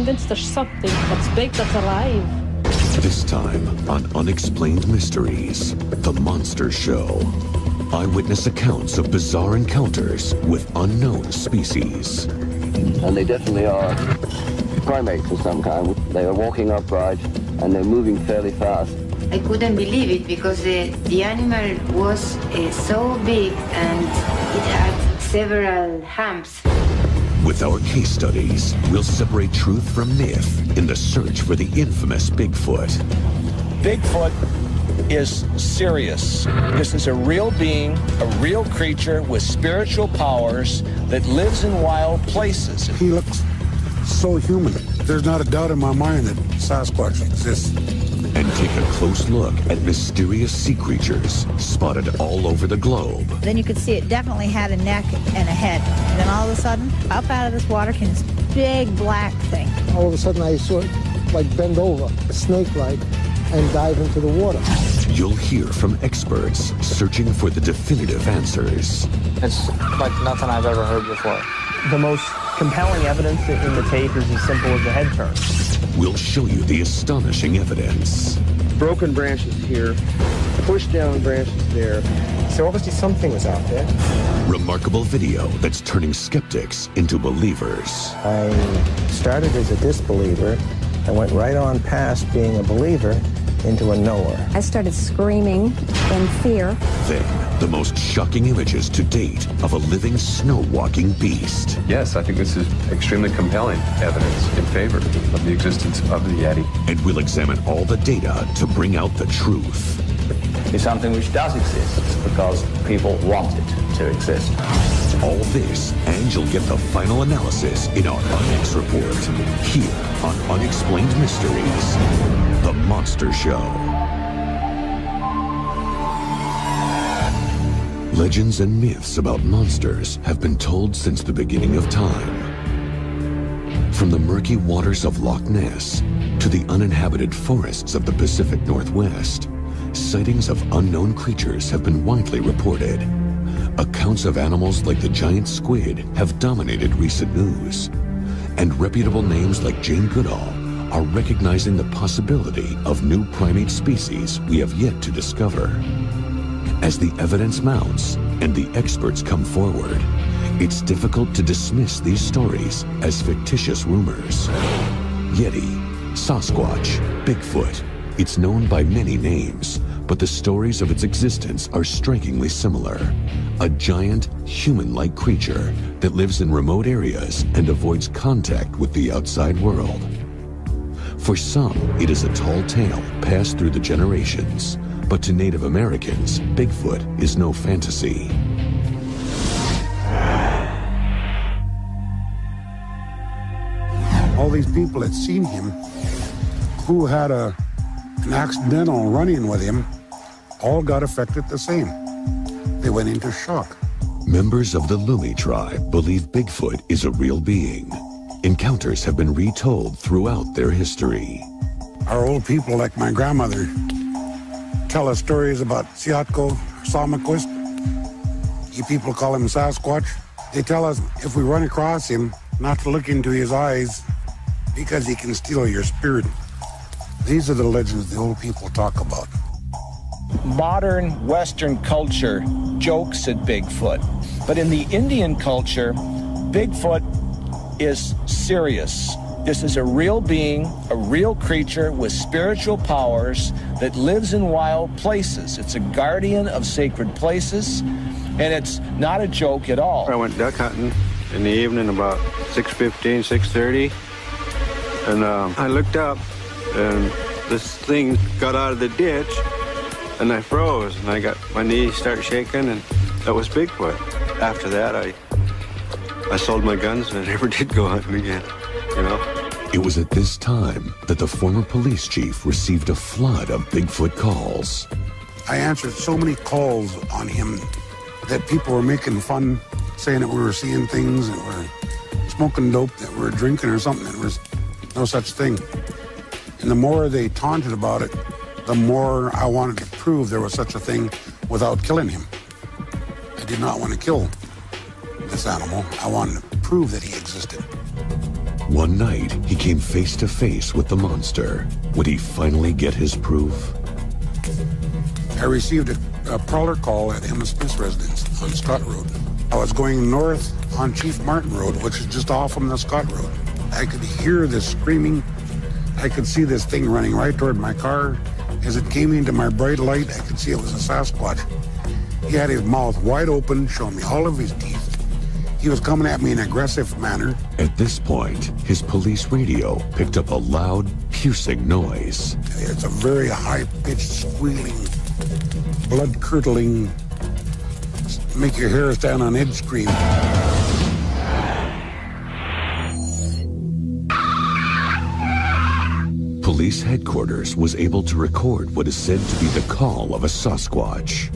convinced there's something that's big, that's alive. This time on Unexplained Mysteries, The Monster Show. Eyewitness accounts of bizarre encounters with unknown species. And they definitely are primates of some kind. They are walking upright and they're moving fairly fast. I couldn't believe it because the animal was so big and it had several humps. With our case studies, we'll separate truth from myth in the search for the infamous Bigfoot. Bigfoot is serious. This is a real being, a real creature with spiritual powers that lives in wild places. He looks so human. There's not a doubt in my mind that Sasquatch exists. And take a close look at mysterious sea creatures spotted all over the globe. Then you could see it definitely had a neck and a head. And then all of a sudden, up out of this water came this big black thing. All of a sudden I saw it like bend over, snake-like, and dive into the water. You'll hear from experts searching for the definitive answers. It's like nothing I've ever heard before. The most compelling evidence in the tape is as simple as a head turn. We'll show you the astonishing evidence. Broken branches here, pushed down branches there. So obviously something was out there. Remarkable video that's turning skeptics into believers. I started as a disbeliever and went right on past being a believer into a knower. I started screaming in fear. Then, the most shocking images to date of a living snow-walking beast. Yes, I think this is extremely compelling evidence in favor of the existence of the Yeti. And we'll examine all the data to bring out the truth. It's something which does exist because people want it to exist. All this, and you'll get the final analysis in our Unex report, here on Unexplained Mysteries, The Monster Show. Legends and myths about monsters have been told since the beginning of time. From the murky waters of Loch Ness to the uninhabited forests of the Pacific Northwest, sightings of unknown creatures have been widely reported. Accounts of animals like the giant squid have dominated recent news, and reputable names like Jane Goodall are recognizing the possibility of new primate species we have yet to discover. As the evidence mounts and the experts come forward, it's difficult to dismiss these stories as fictitious rumors. Yeti, Sasquatch, Bigfoot, it's known by many names, but the stories of its existence are strikingly similar. A giant, human-like creature that lives in remote areas and avoids contact with the outside world. For some, it is a tall tale passed through the generations, but to Native Americans, Bigfoot is no fantasy. All these people had seen him, who had an accidental run-in with him, all got affected the same. They went into shock. Members of the Lumi tribe believe Bigfoot is a real being. Encounters have been retold throughout their history. Our old people, like my grandmother, tell us stories about Siatko, Salmaquist. You people call him Sasquatch. They tell us if we run across him, not to look into his eyes because he can steal your spirit. These are the legends the old people talk about. Modern Western culture jokes at Bigfoot, but in the Indian culture, Bigfoot is serious. This is a real being, a real creature with spiritual powers that lives in wild places. It's a guardian of sacred places, and it's not a joke at all. I went duck hunting in the evening about 6:15, 6:30, and I looked up, and this thing got out of the ditch, and I froze, and I got my knees start shaking, and that was Bigfoot. After that, I sold my guns, and I never did go hunting again, you know? It was at this time that the former police chief received a flood of Bigfoot calls. I answered so many calls on him that people were making fun, saying that we were seeing things, that we're smoking dope, that we're drinking or something. There was no such thing. And the more they taunted about it, the more I wanted to prove there was such a thing without killing him. I did not want to kill this animal. I wanted to prove that he existed. One night, he came face to face with the monster. Would he finally get his proof? I received a prowler call at Emma Smith's residence on Scott Road. I was going north on Chief Martin Road, which is just off from the Scott Road. I could hear this screaming. I could see this thing running right toward my car. As it came into my bright light, I could see it was a Sasquatch. He had his mouth wide open, showing me all of his teeth. He was coming at me in an aggressive manner. At this point, his police radio picked up a loud, piercing noise. It's a very high-pitched, squealing, blood-curdling, make your hair stand on edge scream. Police headquarters was able to record what is said to be the call of a Sasquatch.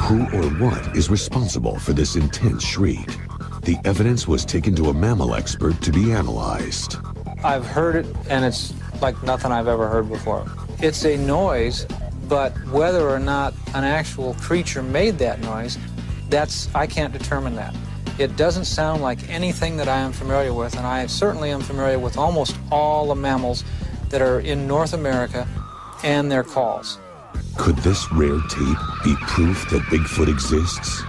Who or what is responsible for this intense shriek? The evidence was taken to a mammal expert to be analyzed. I've heard it, and it's like nothing I've ever heard before. It's a noise, but whether or not an actual creature made that noise, I can't determine that. It doesn't sound like anything that I am familiar with, and I certainly am familiar with almost all the mammals that are in North America and their calls. Could this rare tape be proof that Bigfoot exists?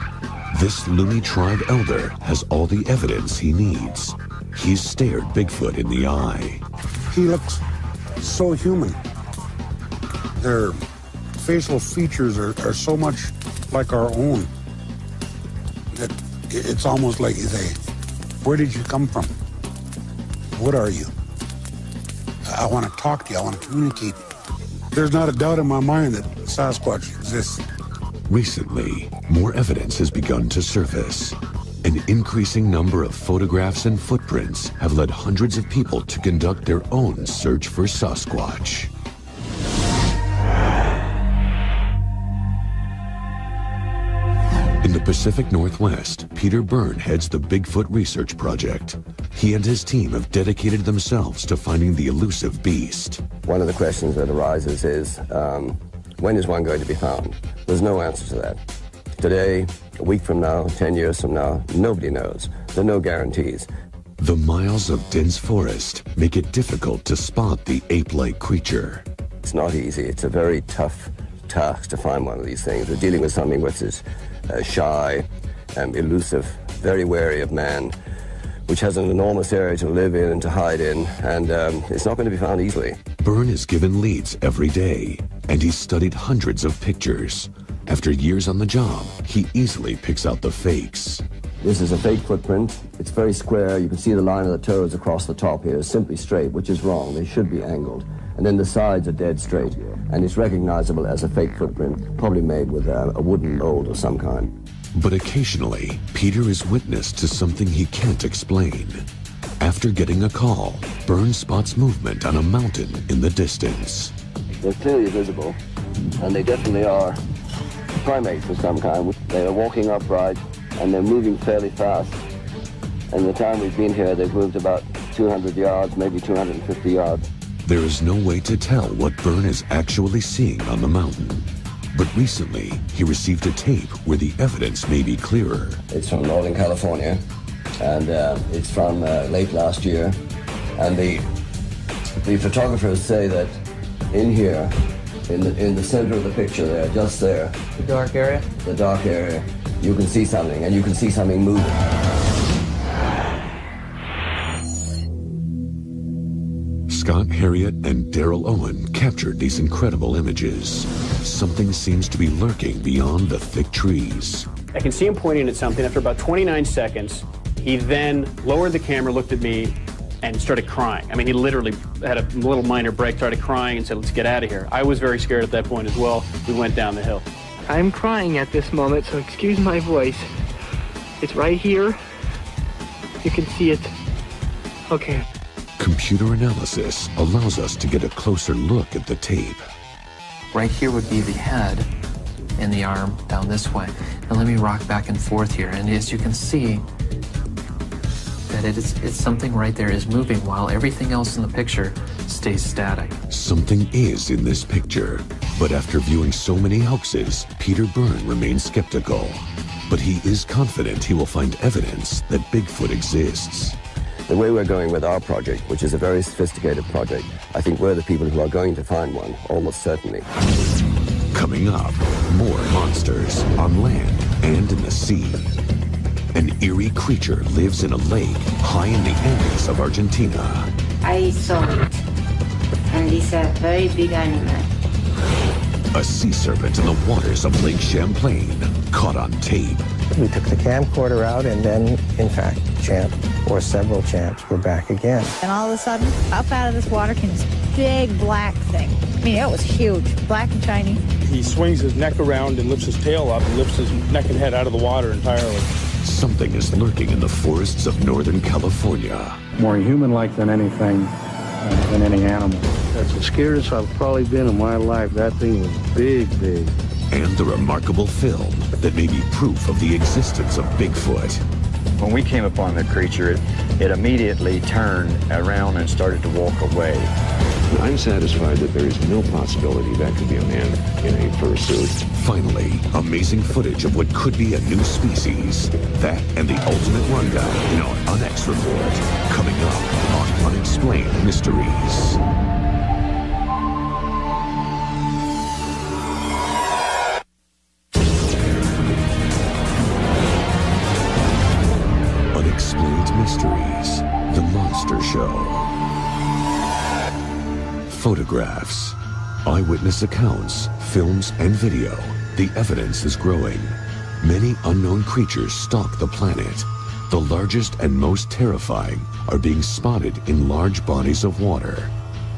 This Luni tribe elder has all the evidence he needs. He's stared Bigfoot in the eye. He looks so human. Their facial features are so much like our own that it's almost like you say, where did you come from? What are you? I want to talk to you. I want to communicate. There's not a doubt in my mind that Sasquatch exists. Recently, more evidence has begun to surface. An increasing number of photographs and footprints have led hundreds of people to conduct their own search for Sasquatch. In the Pacific Northwest, Peter Byrne heads the Bigfoot Research Project. He and his team have dedicated themselves to finding the elusive beast. One of the questions that arises is, when is one going to be found? There's no answer to that. Today, a week from now, 10 years from now, nobody knows. There are no guarantees. The miles of dense forest make it difficult to spot the ape-like creature. It's not easy. It's a very tough task to find one of these things. We're dealing with something which is shy and elusive, very wary of man, which has an enormous area to live in and to hide in, and it's not going to be found easily. Byrne is given leads every day, and he's studied hundreds of pictures. After years on the job, he easily picks out the fakes. This is a fake footprint. It's very square. You can see the line of the toes across the top here is simply straight, which is wrong. They should be angled. And then the sides are dead straight. And it's recognizable as a fake footprint, probably made with a wooden mold of some kind. But occasionally, Peter is witness to something he can't explain. After getting a call, Byrne spots movement on a mountain in the distance. They're clearly visible, and they definitely are primates of some kind. They are walking upright, and they're moving fairly fast. And the time we've been here, they've moved about 200 yards, maybe 250 yards. There is no way to tell what Byrne is actually seeing on the mountain. But recently, he received a tape where the evidence may be clearer. It's from Northern California, and it's from late last year. And the photographers say that in here, in the center of the picture there, just there. The dark area? The dark area. You can see something, and you can see something moving. Scott Harriet and Daryl Owen captured these incredible images. Something seems to be lurking beyond the thick trees. I can see him pointing at something. After about 29 seconds, he then lowered the camera, looked at me, and started crying. I mean, he literally had a little minor break, started crying, and said, "Let's get out of here." I was very scared at that point as well. We went down the hill. I'm crying at this moment, so excuse my voice. It's right here. You can see it. Okay. Computer analysis allows us to get a closer look at the tape. Right here would be the head and the arm down this way. And let me rock back and forth here. And as you can see, that it's something right there is moving while everything else in the picture stays static. Something is in this picture. But after viewing so many hoaxes, Peter Byrne remains skeptical. But he is confident he will find evidence that Bigfoot exists. The way we're going with our project, which is a very sophisticated project, I think we're the people who are going to find one, almost certainly. Coming up, more monsters on land and in the sea. An eerie creature lives in a lake high in the Andes of Argentina. I saw it, and it's a very big animal. A sea serpent in the waters of Lake Champlain, caught on tape. We took the camcorder out, and then, in fact, Champ, or several Champs, were back again. And all of a sudden, up out of this water came this big black thing. I mean, it was huge, black and shiny. He swings his neck around and lifts his tail up and lifts his neck and head out of the water entirely. Something is lurking in the forests of Northern California. More human-like than anything, than any animal. That's the scariest I've probably been in my life. That thing was big, big. And the remarkable film that may be proof of the existence of Bigfoot. When we came upon the creature, it immediately turned around and started to walk away. I'm satisfied that there is no possibility that could be a man in a fursuit. Finally, amazing footage of what could be a new species. That and the ultimate rundown in our Unex report. Coming up on Unexplained Mysteries. Unexplained Mysteries, The Monster Show. Photographs, eyewitness accounts, films, and video. The evidence is growing. Many unknown creatures stalk the planet. The largest and most terrifying are being spotted in large bodies of water.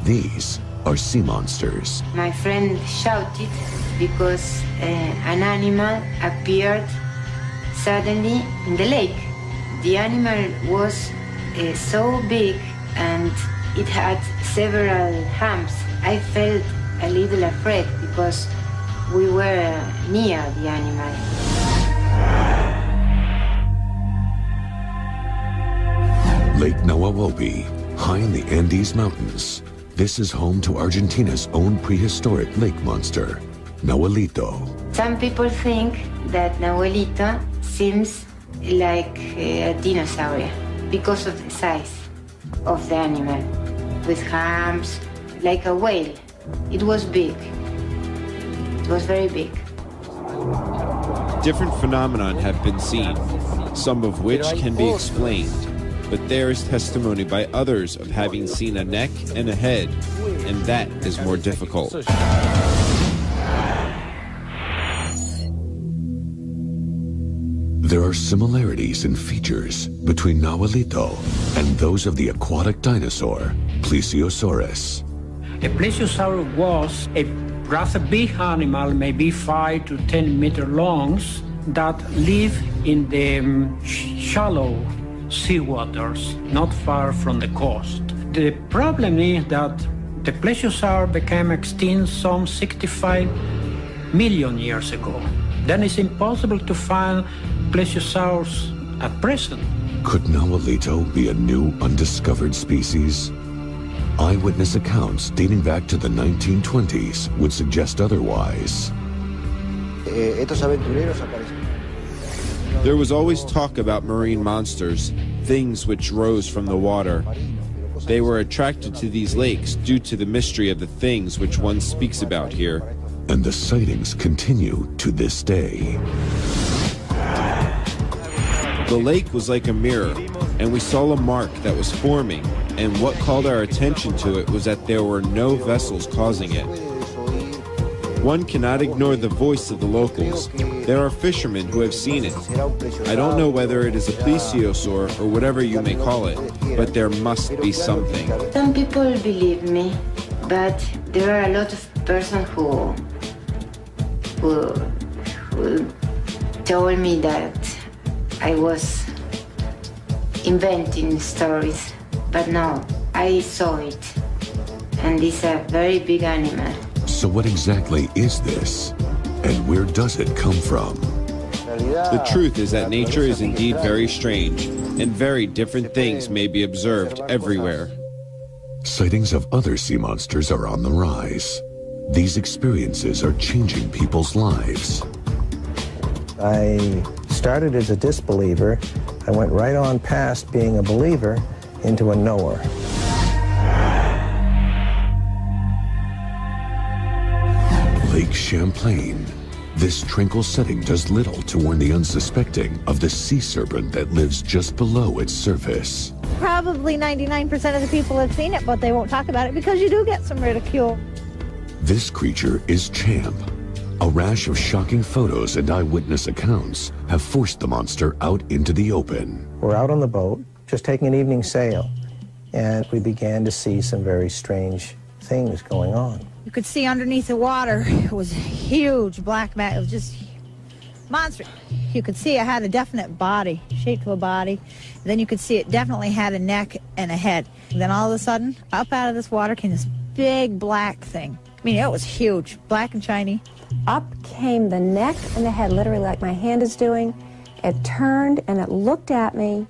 These are sea monsters. My friend shouted because an animal appeared suddenly in the lake. The animal was so big and it had several humps. I felt a little afraid because we were near the animal. Lake Nahuelpan, high in the Andes Mountains. This is home to Argentina's own prehistoric lake monster, Nahuelito. Some people think that Nahuelito seems like a dinosaur because of the size of the animal, with humps, like a whale. It was big. It was very big. Different phenomenon have been seen, some of which can be explained, but there is testimony by others of having seen a neck and a head, and that is more difficult. There are similarities in features between Nahuelito and those of the aquatic dinosaur, Plesiosaurus. A plesiosaur was a rather big animal, maybe 5 to 10 meter long, that live in the shallow seawaters, not far from the coast. The problem is that the plesiosaur became extinct some 65 million years ago. Then it's impossible to find plesiosaurs at present. Could Nahuelito be a new undiscovered species? Eyewitness accounts dating back to the 1920s would suggest otherwise. There was always talk about marine monsters, things which rose from the water. They were attracted to these lakes due to the mystery of the things which one speaks about here. And the sightings continue to this day. The lake was like a mirror, and we saw a mark that was forming, and what called our attention to it was that there were no vessels causing it. One cannot ignore the voice of the locals. There are fishermen who have seen it. I don't know whether it is a plesiosaur or whatever you may call it, but there must be something. Some people believe me, but there are a lot of persons who told me that I was inventing stories, but no, I saw it, and it's a very big animal. So what exactly is this, and where does it come from? The truth is that nature is indeed very strange, and very different things may be observed everywhere. Sightings of other sea monsters are on the rise. These experiences are changing people's lives. I started as a disbeliever. I went right on past being a believer into a knower. Lake Champlain. This tranquil setting does little to warn the unsuspecting of the sea serpent that lives just below its surface. Probably 99% of the people have seen it, but they won't talk about it because you do get some ridicule. This creature is Champ. A rash of shocking photos and eyewitness accounts have forced the monster out into the open. We're out on the boat, just taking an evening sail, and we began to see some very strange things going on. You could see underneath the water, it was huge black mat. It was just monstrous. You could see it had a definite body, shape of a body. Then you could see it definitely had a neck and a head. And then all of a sudden, up out of this water came this big black thing. I mean, it was huge, black and shiny. Up came the neck and the head, literally like my hand is doing. It turned and it looked at me,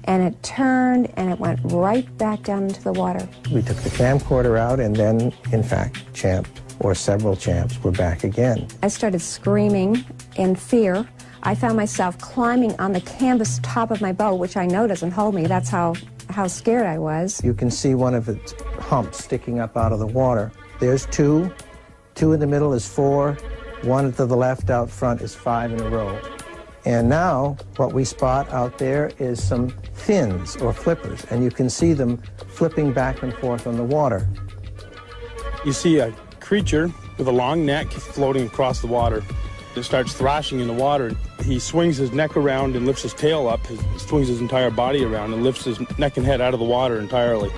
and it turned and it went right back down into the water. We took the camcorder out, and then, in fact, Champ, or several Champs, were back again. I started screaming in fear. I found myself climbing on the canvas top of my boat, which I know doesn't hold me. That's how scared I was. You can see one of its humps sticking up out of the water. There's two. Two in the middle is 4. One to the left out front is 5 in a row. And now what we spot out there is some fins or flippers, and you can see them flipping back and forth on the water. You see a creature with a long neck floating across the water. It starts thrashing in the water. He swings his neck around and lifts his tail up, swings his entire body around and lifts his neck and head out of the water entirely.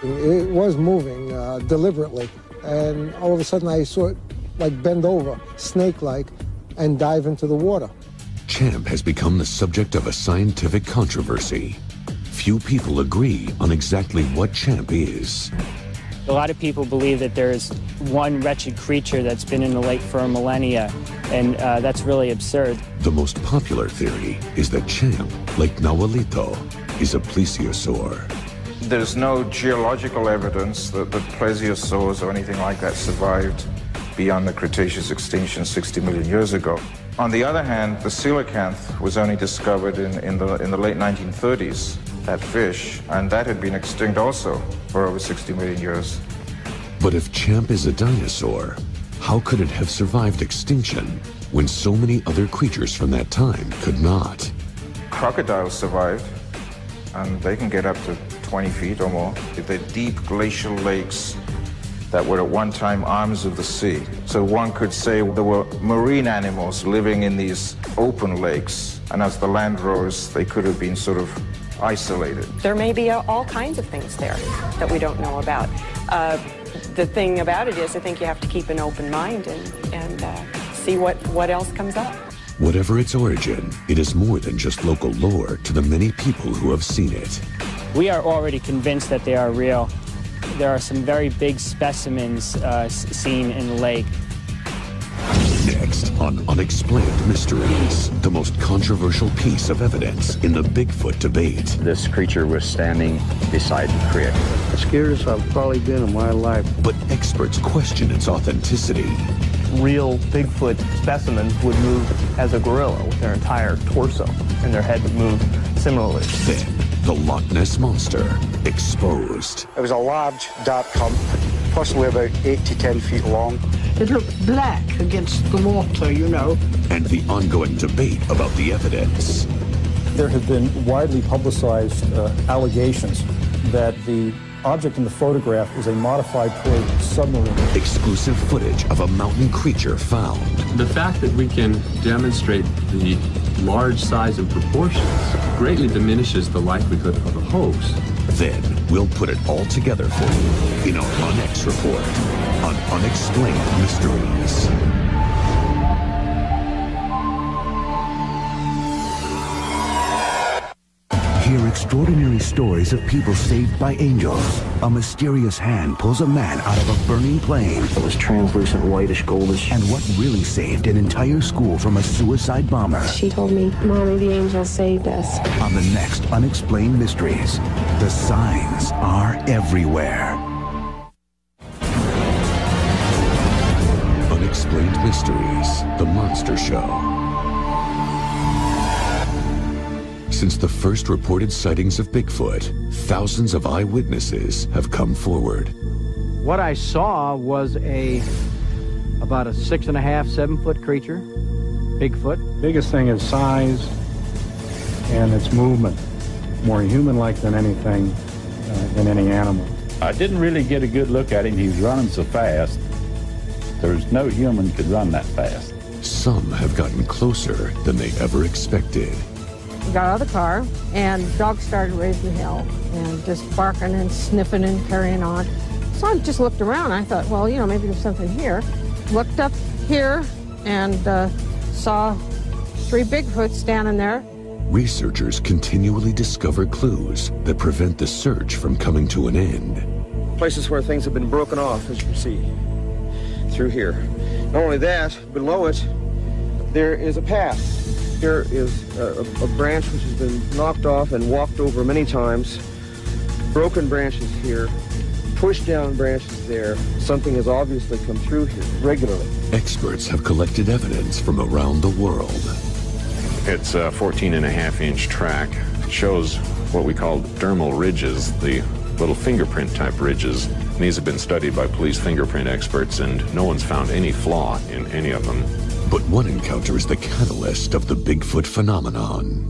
It was moving deliberately, and all of a sudden I saw it like bend over, snake-like, and dive into the water. Champ has become the subject of a scientific controversy. Few people agree on exactly what Champ is. A lot of people believe that there's one wretched creature that's been in the lake for a millennia, and that's really absurd. The most popular theory is that Champ, like Nahualito, is a plesiosaur. There's no geological evidence that plesiosaurs or anything like that survived beyond the Cretaceous extinction 60 million years ago. On the other hand, the coelacanth was only discovered in the late 1930s, that fish, and that had been extinct also for over 60 million years. But if Champ is a dinosaur, how could it have survived extinction when so many other creatures from that time could not? Crocodiles survived, and they can get up to 20 feet or more. They're deep glacial lakes that were at one time arms of the sea. So one could say there were marine animals living in these open lakes, and as the land rose, they could have been sort of isolated. There may be all kinds of things there that we don't know about. The thing about it is I think you have to keep an open mind and see what else comes up. Whatever its origin, it is more than just local lore to the many people who have seen it. We are already convinced that they are real. There are some very big specimens seen in the lake. Next on Unexplained Mysteries, the most controversial piece of evidence in the Bigfoot debate. This creature was standing beside the creek. The scariest I've probably been in my life. But experts question its authenticity. Real Bigfoot specimens would move as a gorilla with their entire torso, and their head would move similarly. Then, the Loch Ness Monster exposed. It was a large, dark clump, possibly about 8 to 10 feet long. It looked black against the water, you know. And the ongoing debate about the evidence. There have been widely publicized allegations that the object in the photograph is a modified toy submarine. Exclusive footage of a mountain creature found. The fact that we can demonstrate the large size and proportions greatly diminishes the likelihood of a hoax. Then we'll put it all together for you in our Unex report on Unexplained Mysteries. Hear extraordinary stories of people saved by angels. A mysterious hand pulls a man out of a burning plane. It was translucent, whitish, goldish. And what really saved an entire school from a suicide bomber. She told me, Mommy, the angels saved us. On the next Unexplained Mysteries, the signs are everywhere. Mysteries, The Monster Show. Since the first reported sightings of Bigfoot, thousands of eyewitnesses have come forward. What I saw was about a 6.5, 7-foot creature, Bigfoot. Biggest thing is size and its movement. More human-like than anything, than any animal. I didn't really get a good look at him. He was running so fast. There's no human could run that fast. Some have gotten closer than they ever expected. We got out of the car, and the dog started raising hell and just barking and sniffing and carrying on. So I just looked around. I thought, well, you know, maybe there's something here. Looked up here and saw 3 Bigfoots standing there. Researchers continually discover clues that prevent the search from coming to an end. Places where things have been broken off, as you can see, through here. Not only that, below it, there is a path. Here is a branch which has been knocked off and walked over many times. Broken branches here, pushed down branches there. Something has obviously come through here regularly. Experts have collected evidence from around the world. It's a 14.5-inch track. It shows what we call dermal ridges, the little fingerprint type ridges. And these have been studied by police fingerprint experts, and no one's found any flaw in any of them. But one encounter is the catalyst of the Bigfoot phenomenon.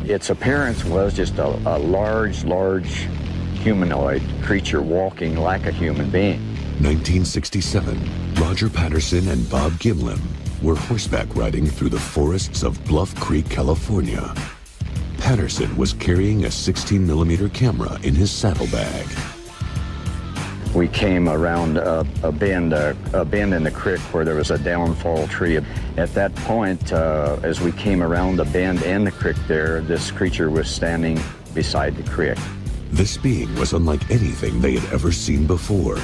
Its appearance was just a large humanoid creature walking like a human being. 1967, Roger Patterson and Bob Gimlin were horseback riding through the forests of Bluff Creek, California. Patterson was carrying a 16mm camera in his saddlebag. We came around a bend in the creek where there was a downfall tree. At that point, as we came around the bend in the creek there, this creature was standing beside the creek. This being was unlike anything they had ever seen before.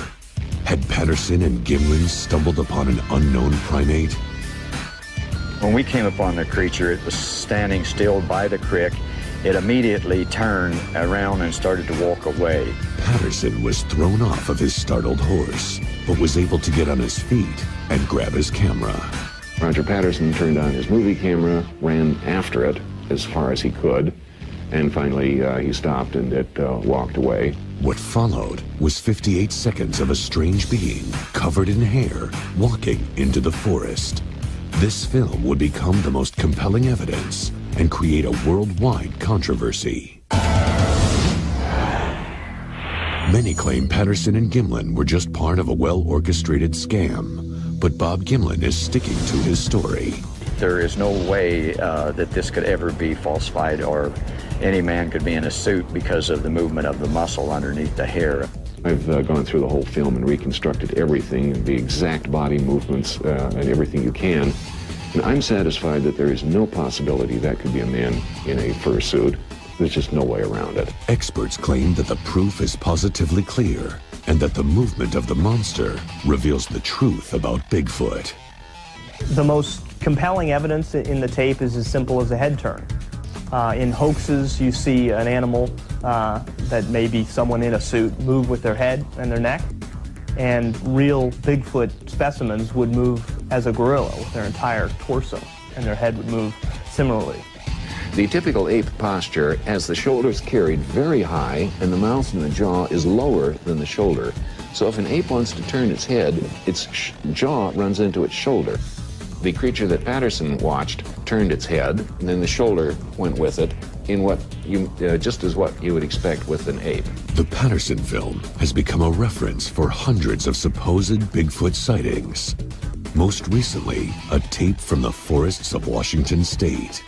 Had Patterson and Gimlin stumbled upon an unknown primate? When we came upon the creature, it was standing still by the creek. It immediately turned around and started to walk away. Patterson was thrown off of his startled horse, but was able to get on his feet and grab his camera. Roger Patterson turned on his movie camera, ran after it as far as he could, and finally he stopped and it walked away. What followed was 58 seconds of a strange being covered in hair walking into the forest. This film would become the most compelling evidence and create a worldwide controversy. Many claim Patterson and Gimlin were just part of a well-orchestrated scam, but Bob Gimlin is sticking to his story. There is no way that this could ever be falsified, or any man could be in a suit because of the movement of the muscle underneath the hair. I've gone through the whole film and reconstructed everything, the exact body movements and everything you can. And I'm satisfied that there is no possibility that could be a man in a fursuit. There's just no way around it. Experts claim that the proof is positively clear and that the movement of the monster reveals the truth about Bigfoot. The most compelling evidence in the tape is as simple as a head turn. In hoaxes, you see an animal that may be someone in a suit move with their head and their neck, and real Bigfoot specimens would move as a gorilla with their entire torso, and their head would move similarly. The typical ape posture has the shoulders carried very high and the mouth and the jaw is lower than the shoulder. So if an ape wants to turn its head, its jaw runs into its shoulder. The creature that Patterson watched turned its head, and then the shoulder went with it in what just as what you would expect with an ape. The Patterson film has become a reference for hundreds of supposed Bigfoot sightings. Most recently, a tape from the forests of Washington State.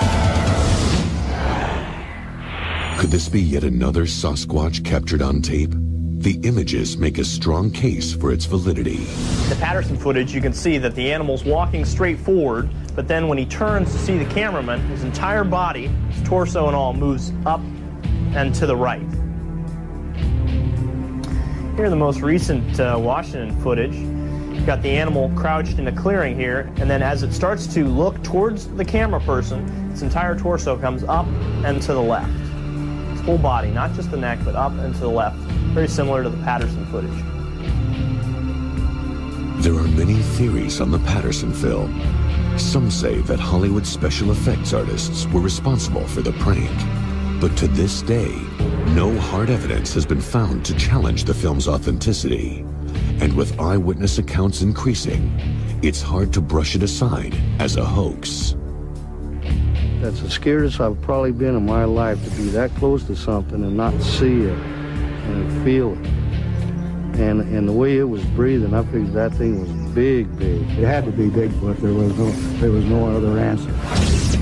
Could this be yet another Sasquatch captured on tape? The images make a strong case for its validity. The Patterson footage, you can see that the animal's walking straight forward, but then when he turns to see the cameraman, his entire body, his torso and all, moves up and to the right. Here, the most recent Washington footage. You've got the animal crouched in a clearing here, and then as it starts to look towards the camera person, its entire torso comes up and to the left. Its whole body, not just the neck, but up and to the left. very similar to the Patterson footage. There are many theories on the Patterson film. Some say that Hollywood special effects artists were responsible for the prank. But to this day, no hard evidence has been found to challenge the film's authenticity. And with eyewitness accounts increasing, it's hard to brush it aside as a hoax. That's the scariest I've probably been in my life, to be that close to something and not see it and feel it. And the way it was breathing, I figured that thing was big, big. It had to be Bigfoot. There was no other answer.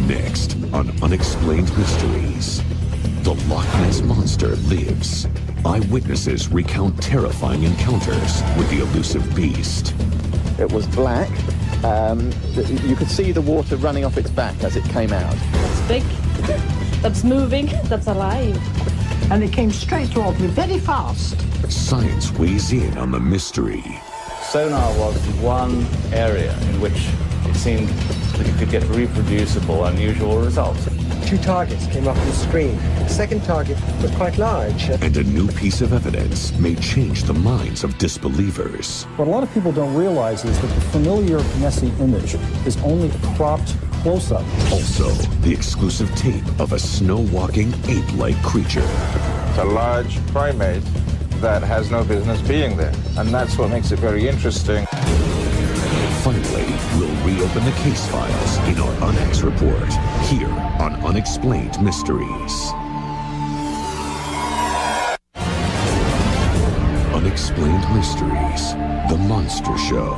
Next on Unexplained Mysteries, the Loch Ness Monster lives. Eyewitnesses recount terrifying encounters with the elusive beast. It was black. You could see the water running off its back as it came out. That's big. That's moving. That's alive. And it came straight toward me, very fast. Science weighs in on the mystery. Sonar was one area in which it seemed that you could get reproducible, unusual results. 2 targets came up on the screen. The second target was quite large. And a new piece of evidence may change the minds of disbelievers. What a lot of people don't realize is that the familiar Nessie image is only a cropped close-up. Also, the exclusive tape of a snow-walking ape-like creature. It's a large primate that has no business being there, and that's what makes it very interesting. Finally, we'll reopen the case files in our Unex report, here on Unexplained Mysteries. Unexplained Mysteries, The Monster Show.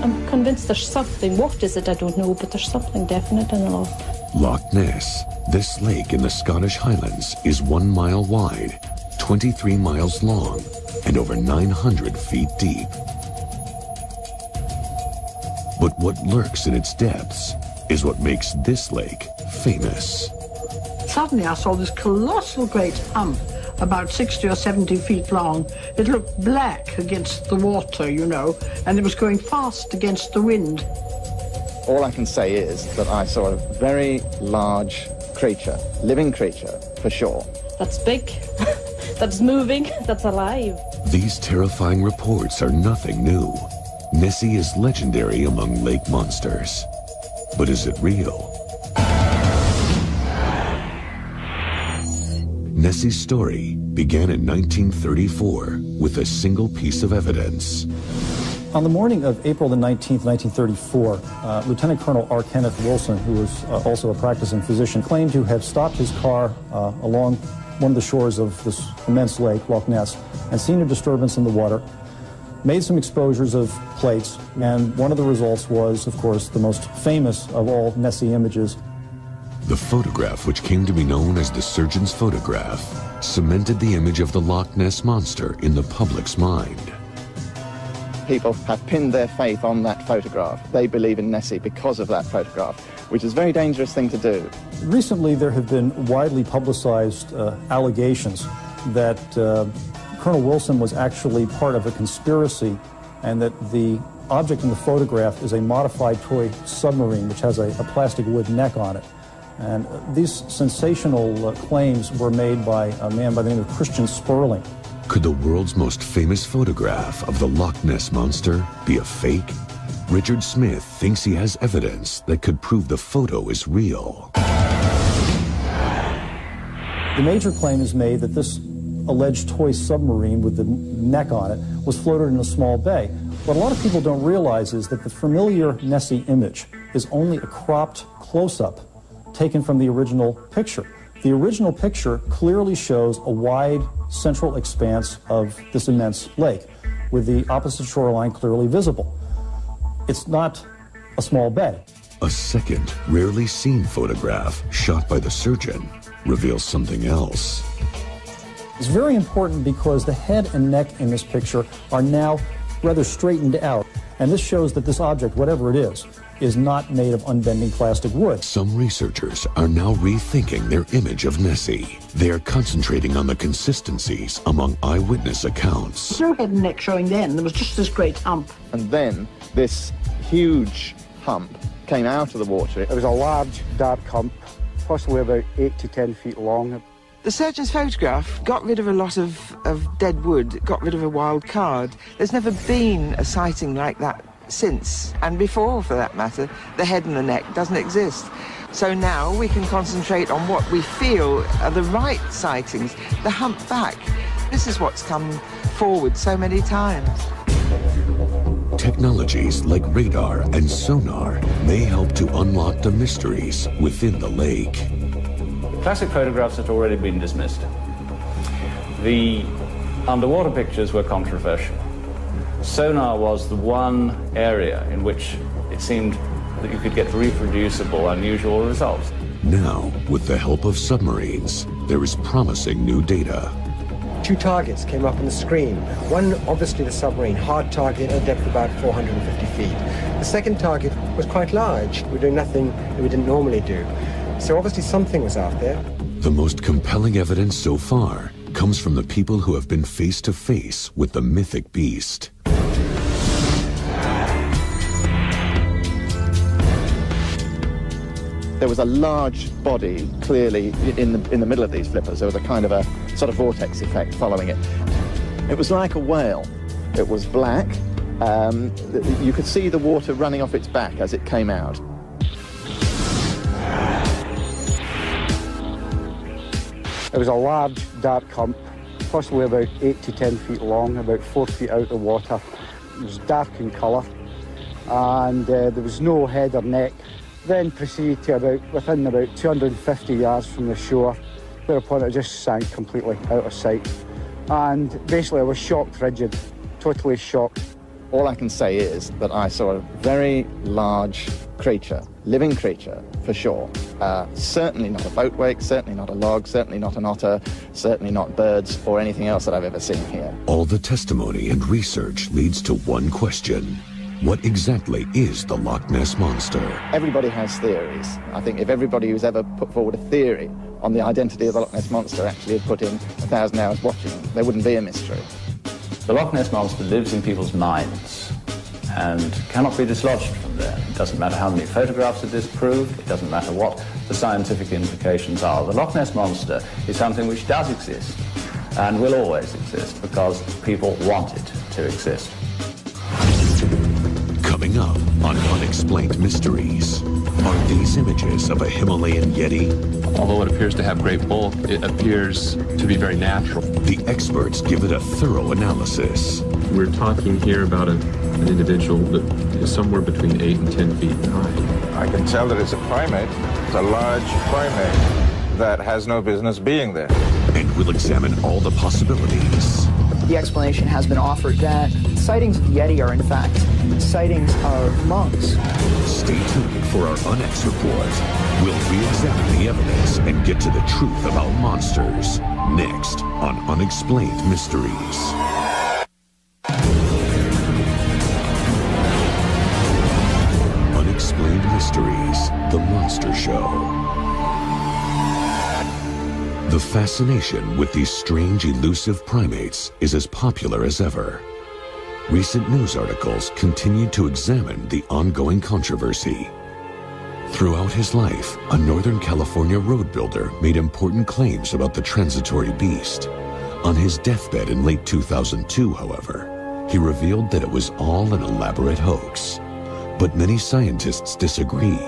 I'm convinced there's something. What is it? I don't know, but there's something definite in the loch. Loch Ness. This lake in the Scottish Highlands is 1 mile wide, 23 miles long, and over 900 feet deep. But what lurks in its depths is what makes this lake famous. Suddenly I saw this colossal great hump, about 60 or 70 feet long. It looked black against the water, you know, and it was going fast against the wind. All I can say is that I saw a very large creature, living creature, for sure. That's big. That's moving. That's alive. These terrifying reports are nothing new. Nessie is legendary among lake monsters. But is it real? Nessie's story began in 1934 with a single piece of evidence. On the morning of April the 19th, 1934, Lieutenant Colonel R. Kenneth Wilson, who was also a practicing physician, claimed to have stopped his car along one of the shores of this immense lake, Loch Ness, and seen a disturbance in the water, made some exposures of plates, and one of the results was, of course, the most famous of all Nessie images. The photograph, which came to be known as the surgeon's photograph, cemented the image of the Loch Ness Monster in the public's mind. People have pinned their faith on that photograph. They believe in Nessie because of that photograph, which is a very dangerous thing to do. Recently, there have been widely publicized allegations that Colonel Wilson was actually part of a conspiracy, and that the object in the photograph is a modified toy submarine which has a plastic wood neck on it. And these sensational claims were made by a man by the name of Christian Sperling. Could the world's most famous photograph of the Loch Ness Monster be a fake? Richard Smith thinks he has evidence that could prove the photo is real. The major claim is made that this alleged toy submarine with the neck on it was floated in a small bay. What a lot of people don't realize is that the familiar Nessie image is only a cropped close-up taken from the original picture. The original picture clearly shows a wide central expanse of this immense lake, with the opposite shoreline clearly visible. It's not a small bay. A second, rarely seen photograph shot by the surgeon reveals something else. It's very important because the head and neck in this picture are now rather straightened out, and this shows that this object, whatever it is not made of unbending plastic wood. Some researchers are now rethinking their image of Nessie. They are concentrating on the consistencies among eyewitness accounts. No head and neck showing then. There was just this great hump. And then this huge hump came out of the water. It was a large, dark hump, possibly about 8 to 10 feet long. The surgeon's photograph got rid of a lot of dead wood, got rid of a wild card. There's never been a sighting like that since, and before, for that matter. The head and the neck doesn't exist. So now we can concentrate on what we feel are the right sightings, the humpback. This is what's come forward so many times. Technologies like radar and sonar may help to unlock the mysteries within the lake. Classic photographs had already been dismissed. The underwater pictures were controversial. Sonar was the one area in which it seemed that you could get reproducible, unusual results. Now, with the help of submarines, there is promising new data. 2 targets came up on the screen. One, obviously the submarine, hard target at a depth of about 450 feet. The second target was quite large. We were doing nothing that we didn't normally do. So obviously something was out there. The most compelling evidence so far comes from the people who have been face to face with the mythic beast. There was a large body, clearly, in the middle of these flippers. There was a kind of a sort of vortex effect following it. It was like a whale. It was black. You could see the water running off its back as it came out. It was a large, dark hump, possibly about 8 to 10 feet long, about 4 feet out of water. It was dark in colour, and there was no head or neck. Then proceeded to within about 250 yards from the shore, whereupon it just sank completely out of sight. And basically I was shocked, rigid, totally shocked. All I can say is that I saw a very large creature, living creature, for sure. Certainly not a boat wake, certainly not a log, certainly not an otter, certainly not birds or anything else that I've ever seen here. All the testimony and research leads to one question. What exactly is the Loch Ness Monster? Everybody has theories. I think if everybody who's ever put forward a theory on the identity of the Loch Ness Monster actually had put in 1,000 hours watching, there wouldn't be a mystery. The Loch Ness Monster lives in people's minds and cannot be dislodged from there. It doesn't matter how many photographs are disproved, it doesn't matter what the scientific implications are. The Loch Ness Monster is something which does exist and will always exist because people want it to exist. Coming up on Unexplained Mysteries, are these images of a Himalayan Yeti? Although it appears to have great bulk, it appears to be very natural. The experts give it a thorough analysis. We're talking here about an individual that is somewhere between 8 and 10 feet high. I can tell that it's a primate. It's a large primate that has no business being there. And we'll examine all the possibilities. The explanation has been offered that sightings of the Yeti are in fact sightings of monks. Stay tuned for our Unex report. We'll re-examine the evidence and get to the truth about monsters. Next on Unexplained Mysteries. Unexplained Mysteries, The Monster Show. The fascination with these strange, elusive primates is as popular as ever. Recent news articles continue to examine the ongoing controversy. Throughout his life, a Northern California road builder made important claims about the transitory beast. On his deathbed in late 2002, however, he revealed that it was all an elaborate hoax. But many scientists disagree.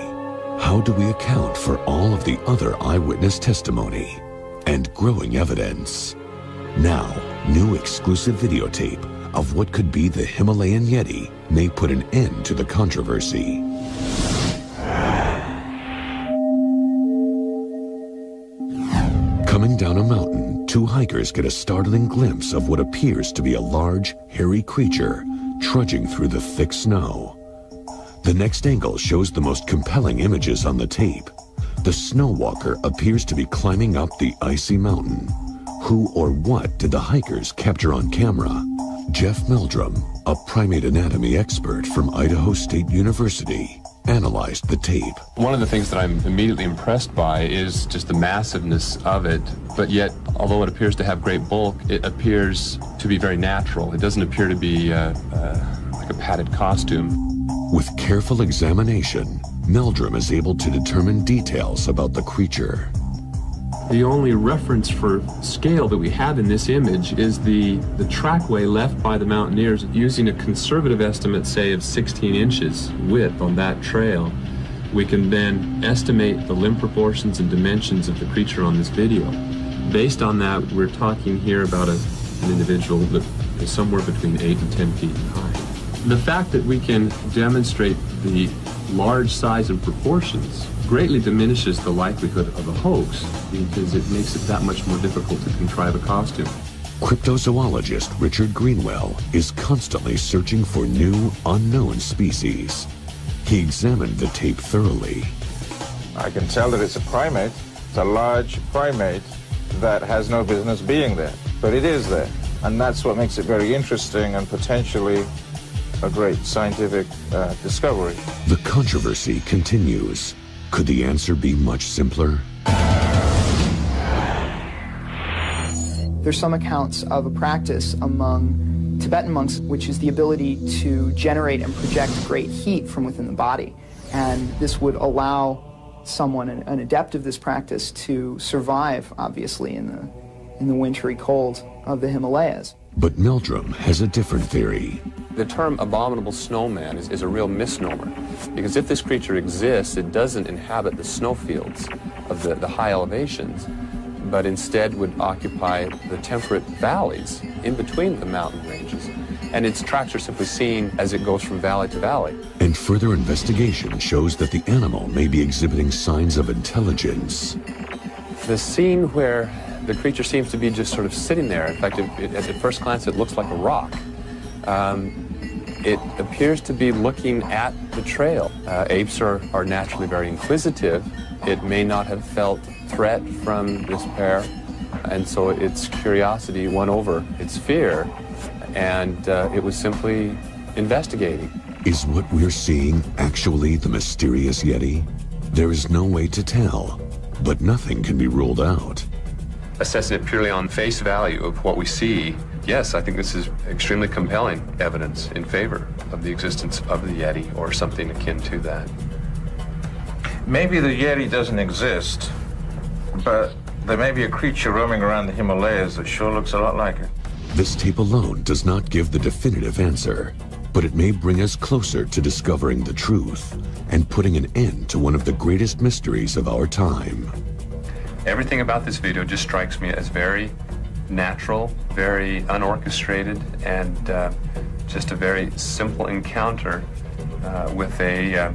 How do we account for all of the other eyewitness testimony and growing evidence? Now, new exclusive videotape of what could be the Himalayan Yeti may put an end to the controversy. Coming down a mountain, two hikers get a startling glimpse of what appears to be a large, hairy creature trudging through the thick snow. The next angle shows the most compelling images on the tape. The snow walker appears to be climbing up the icy mountain. Who or what did the hikers capture on camera? Jeff Meldrum, a primate anatomy expert from Idaho State University, analyzed the tape. One of the things that I'm immediately impressed by is just the massiveness of it, but yet, although it appears to have great bulk, it appears to be very natural. It doesn't appear to be like a padded costume. With careful examination, Meldrum is able to determine details about the creature. The only reference for scale that we have in this image is the trackway left by the mountaineers using a conservative estimate, say, of 16 inches width on that trail. We can then estimate the limb proportions and dimensions of the creature on this video. Based on that, we're talking here about an individual that is somewhere between 8 and 10 feet high. The fact that we can demonstrate the large size and proportions greatly diminishes the likelihood of a hoax, because it makes it that much more difficult to contrive a costume. Cryptozoologist Richard Greenwell is constantly searching for new, unknown species. He examined the tape thoroughly. I can tell that it's a primate. It's a large primate that has no business being there, but it is there. And that's what makes it very interesting and potentially a great scientific discovery. The controversy continues. Could the answer be much simpler? There's some accounts of a practice among Tibetan monks, which is the ability to generate and project great heat from within the body. And this would allow someone, an adept of this practice, to survive, obviously, in the wintry cold of the Himalayas. But Meldrum has a different theory. The term abominable snowman is a real misnomer, because if this creature exists, it doesn't inhabit the snowfields of the high elevations, but instead would occupy the temperate valleys in between the mountain ranges. And its tracks are simply seen as it goes from valley to valley. And further investigation shows that the animal may be exhibiting signs of intelligence. The scene where the creature seems to be just sort of sitting there, in fact, at first glance it looks like a rock. It appears to be looking at the trail. Apes are naturally very inquisitive. It may not have felt threat from this pair, and so its curiosity won over its fear, and it was simply investigating. Is what we're seeing actually the mysterious Yeti? There is no way to tell, but nothing can be ruled out. Assessing it purely on face value of what we see, yes, I think this is extremely compelling evidence in favor of the existence of the Yeti or something akin to that. Maybe the Yeti doesn't exist, but there may be a creature roaming around the Himalayas that sure looks a lot like it. This tape alone does not give the definitive answer, but it may bring us closer to discovering the truth and putting an end to one of the greatest mysteries of our time. Everything about this video just strikes me as very natural, very unorchestrated, and just a very simple encounter with a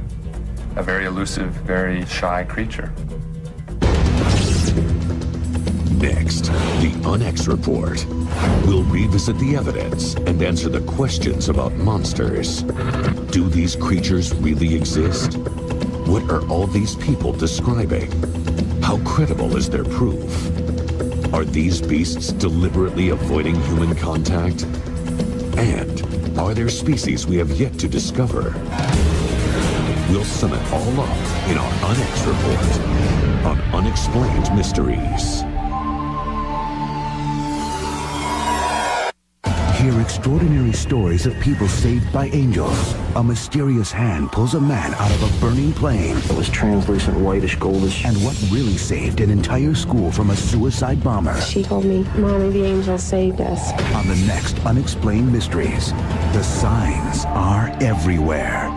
very elusive, very shy creature. Next, the Unex Report. We'll revisit the evidence and answer the questions about monsters. Do these creatures really exist? What are all these people describing? How credible is their proof? Are these beasts deliberately avoiding human contact? And are there species we have yet to discover? We'll sum it all up in our Unex Report on Unexplained Mysteries. Hear extraordinary stories of people saved by angels. A mysterious hand pulls a man out of a burning plane. It was translucent, whitish, goldish. And what really saved an entire school from a suicide bomber. She told me, Mommy, the angels saved us. On the next Unexplained Mysteries, the signs are everywhere.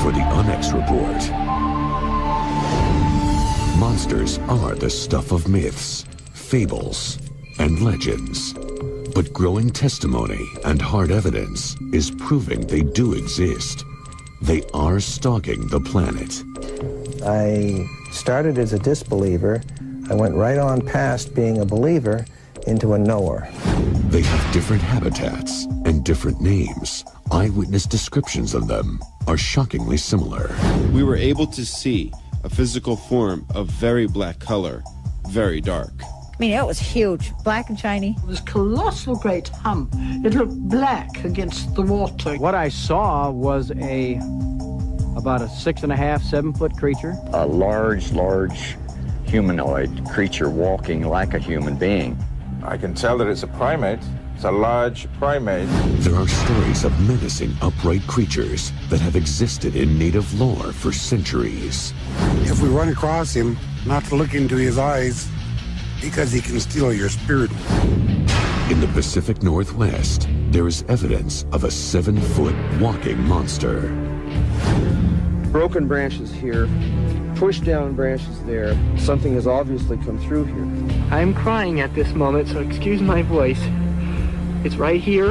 For the Unex Report. Monsters are the stuff of myths, fables, and legends. But growing testimony and hard evidence is proving they do exist. They are stalking the planet. I started as a disbeliever. I went right on past being a believer into a knower. They have different habitats and different names. Eyewitness descriptions of them are shockingly similar. We were able to see a physical form of very black color, very dark. I mean, it was huge, black and shiny. This colossal great hump. It looked black against the water. What I saw was about a 6.5, 7 foot creature. A large humanoid creature walking like a human being. I can tell that it's a primate. It's a large primate. There are stories of menacing upright creatures that have existed in native lore for centuries. If we run across him, not to look into his eyes, because he can steal your spirit. In the Pacific Northwest, there is evidence of a 7-foot walking monster. Broken branches here, pushed down branches there. Something has obviously come through here. I'm crying at this moment, so excuse my voice. It's right here.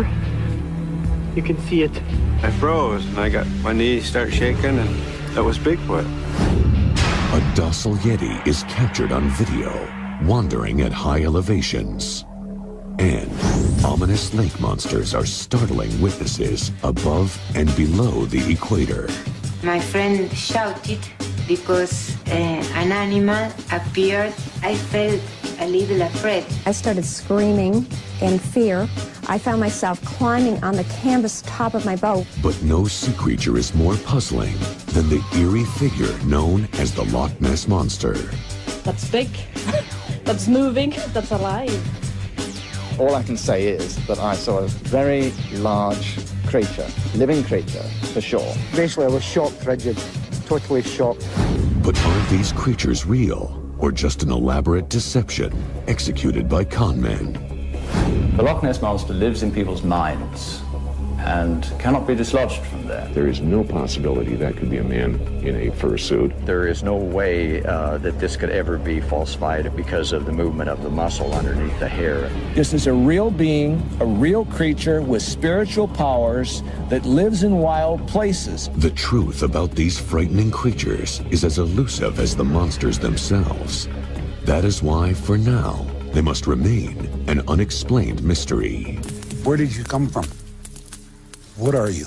You can see it. I froze, and I got my knees start shaking, and that was Bigfoot. A docile Yeti is captured on video, wandering at high elevations. And ominous lake monsters are startling witnesses above and below the equator. My friend shouted because an animal appeared. I felt a little afraid. I started screaming in fear. I found myself climbing on the canvas top of my boat. But no sea creature is more puzzling than the eerie figure known as the Loch Ness Monster. That's big, that's moving, that's alive. All I can say is that I saw a very large creature, living creature, for sure. Basically, I was shocked, frigid, totally shocked. But are these creatures real, or just an elaborate deception executed by con men? The Loch Ness Monster lives in people's minds and cannot be dislodged from there. There is no possibility that could be a man in a fursuit. There is no way that this could ever be falsified because of the movement of the muscle underneath the hair. This is a real being, a real creature with spiritual powers that lives in wild places. The truth about these frightening creatures is as elusive as the monsters themselves. That is why, for now, they must remain an unexplained mystery. Where did you come from? What are you?